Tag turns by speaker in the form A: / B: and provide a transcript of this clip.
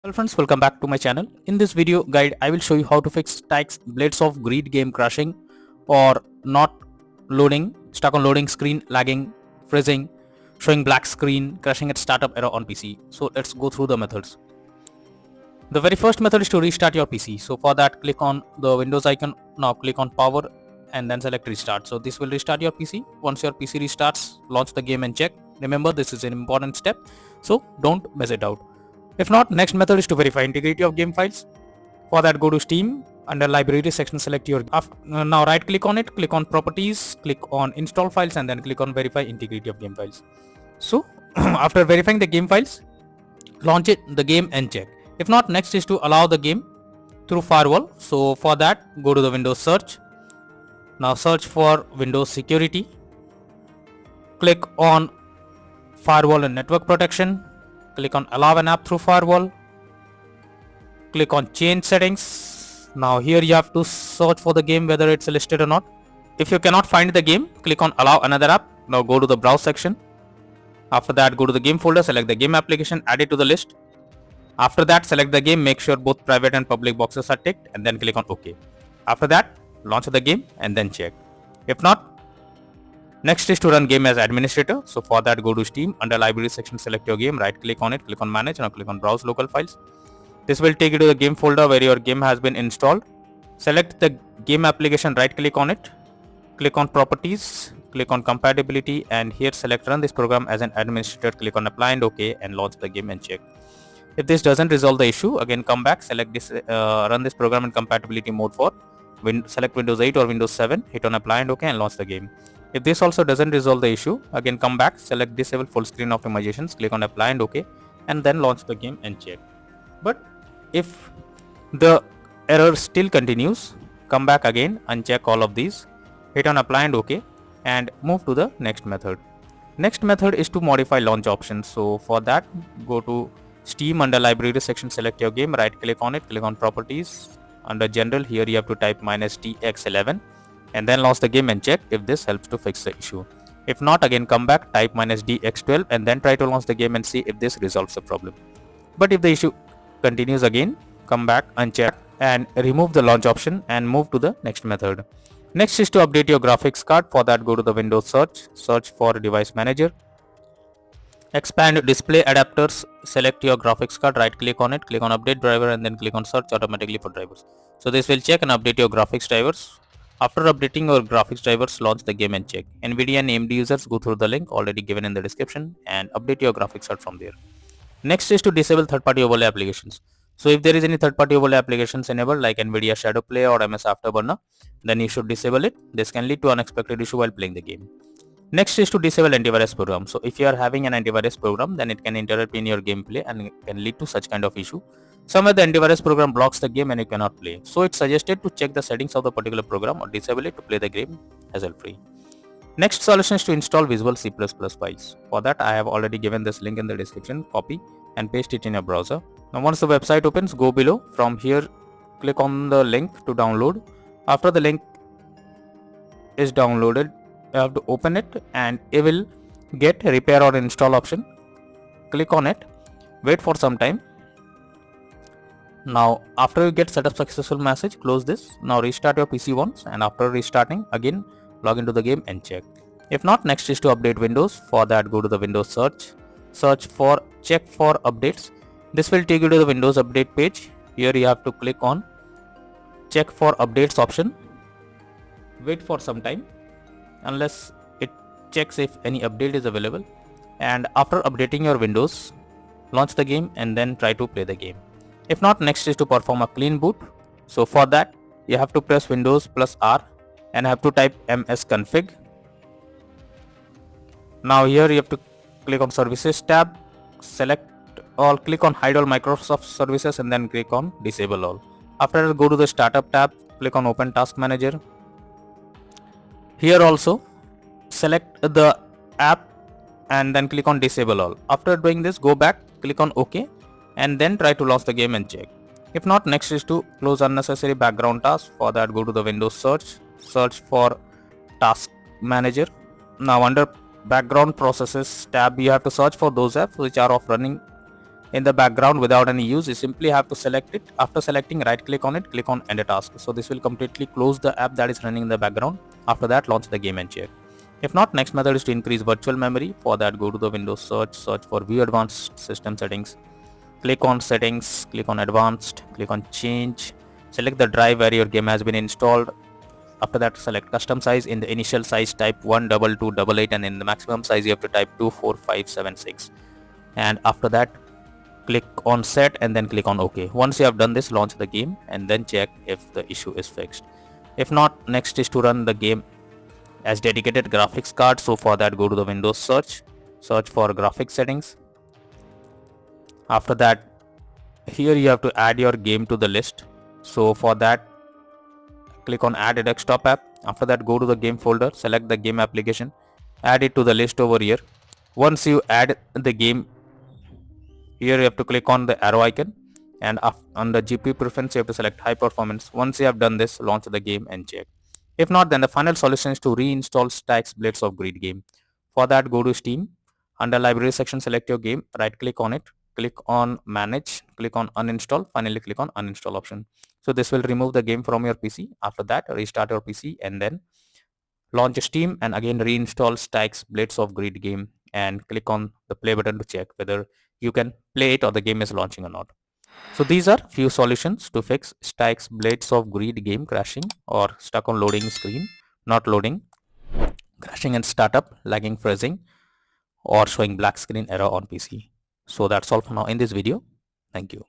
A: Hello friends, welcome back to my channel. In this video guide, I will show you how to fix Styx Blades of Greed game crashing or not loading, stuck on loading screen, lagging, freezing, showing black screen, crashing at startup error on PC. So let's go through the methods. The very first method is to restart your PC. So for that, click on the Windows icon. Now click on power and then select restart. So this will restart your PC. Once your PC restarts, launch the game and check. Remember, this is an important step, so don't mess it out. If not, next method is to verify integrity of game files. For that, go to Steam. Under library section, select your now right click on it, click on properties, click on install files, and then click on verify integrity of game files. So after verifying the game files, launch the game and check. If not, next is to allow the game through firewall. So for that, go to the Windows search. Now search for Windows security. Click on firewall and network protection. Click on allow an app through firewall. Click on change settings. Now here you have to search for the game, whether it's listed or not. If you cannot find the game, click on allow another app. Now go to the browse section. After that, go to the game folder, select the game application, add it to the list. After that, select the game, make sure both private and public boxes are ticked, and then click on OK. After that, launch the game and then check. If not, next is to run game as administrator. So for that, go to Steam. Under library section, select your game, right click on it, click on manage. Now click on browse local files. This will take you to the game folder where your game has been installed. Select the game application, right click on it, click on properties, click on compatibility, and here select run this program as an administrator. Click on apply and OK and launch the game and check. If this doesn't resolve the issue, again come back, select this run this program in compatibility mode for select Windows 8 or Windows 7, hit on apply and OK and launch the game. If this also doesn't resolve the issue, again come back, select disable full screen optimizations, click on apply and OK, and then launch the game and check. But if the error still continues, come back again, uncheck all of these, hit on apply and OK, and move to the next method. Next method is to modify launch options. So for that, go to Steam. Under library section, select your game, right click on it, click on properties. Under general, here you have to type -dx11 and then launch the game and check if this helps to fix the issue. If not, again come back, type -dx12 and then try to launch the game and see if this resolves the problem. But if the issue continues, again come back, uncheck and remove the launch option and move to the next method. Next is to update your graphics card. For that, go to the Windows search for device manager, expand display adapters, select your graphics card, right click on it, click on update driver and then click on search automatically for drivers. So this will check and update your graphics drivers. After updating your graphics drivers, launch the game and check. NVIDIA and AMD users, go through the link already given in the description and update your graphics card from there. Next is to disable third-party overlay applications. So if there is any third-party overlay applications enabled like NVIDIA Shadow Play or MS Afterburner, then you should disable it. This can lead to unexpected issue while playing the game. Next is to disable antivirus program. So if you are having an antivirus program, then it can interrupt in your gameplay and can lead to such kind of issue. Somewhere the antivirus program blocks the game and you cannot play. So it's suggested to check the settings of the particular program or disable it to play the game hassle-free. Next solution is to install Visual C++ files. For that, I have already given this link in the description. Copy and paste it in your browser. Now once the website opens, go below. From here, click on the link to download. After the link is downloaded, you have to open it and it will get repair or install option. Click on it, wait for some time. Now after you get setup successful message, close this. Now restart your PC once and after restarting, again log into the game and check. If not, next is to update Windows. For that, go to the Windows search for check for updates. This will take you to the Windows update page. Here you have to click on check for updates option. Wait for some time unless it checks if any update is available, and after updating your Windows, launch the game and then try to play the game. If not, next is to perform a clean boot. So for that, you have to press Windows plus R and have to type msconfig. Now here you have to click on services tab, select all, click on hide all Microsoft services and then click on disable all. After that, go to the startup tab, click on open task manager. Here also select the app and then click on disable all. After doing this, go back, click on OK and then try to launch the game and check. If not, next is to close unnecessary background tasks. For that, go to the Windows search for task manager. Now under background processes tab, you have to search for those apps which are of running in the background without any use, you simply have to select it. After selecting, right click on it, click on end a task. So this will completely close the app that is running in the background. After that, launch the game and check. If not, next method is to increase virtual memory. For that, go to the Windows search for view advanced system settings. Click on settings, click on advanced, click on change, select the drive where your game has been installed. After that, select custom size. In the initial size, type 12288, and in the maximum size you have to type 24576. And after that, click on set and then click on OK. Once you have done this, launch the game and then check if the issue is fixed. If not, next is to run the game as dedicated graphics card. So for that, go to the Windows search for graphics settings. After that, here you have to add your game to the list. So for that, click on add a desktop app. After that, go to the game folder, select the game application, add it to the list over here. Once you add the game, here you have to click on the arrow icon, and on the GPU preference you have to select high performance. Once you have done this, launch the game and check. If not, then the final solution is to reinstall Styx Blades of Greed game. For that, go to Steam. Under library section, select your game, right click on it, click on manage, click on uninstall, finally click on uninstall option. So this will remove the game from your PC. After that, restart your PC and then launch Steam and again reinstall Styx Blades of Greed game and click on the play button to check whether you can play it or the game is launching or not. So these are few solutions to fix Styx Blades of Greed game crashing or stuck on loading screen, not loading, crashing and startup, lagging, freezing, or showing black screen error on PC. So that's all for now in this video. Thank you.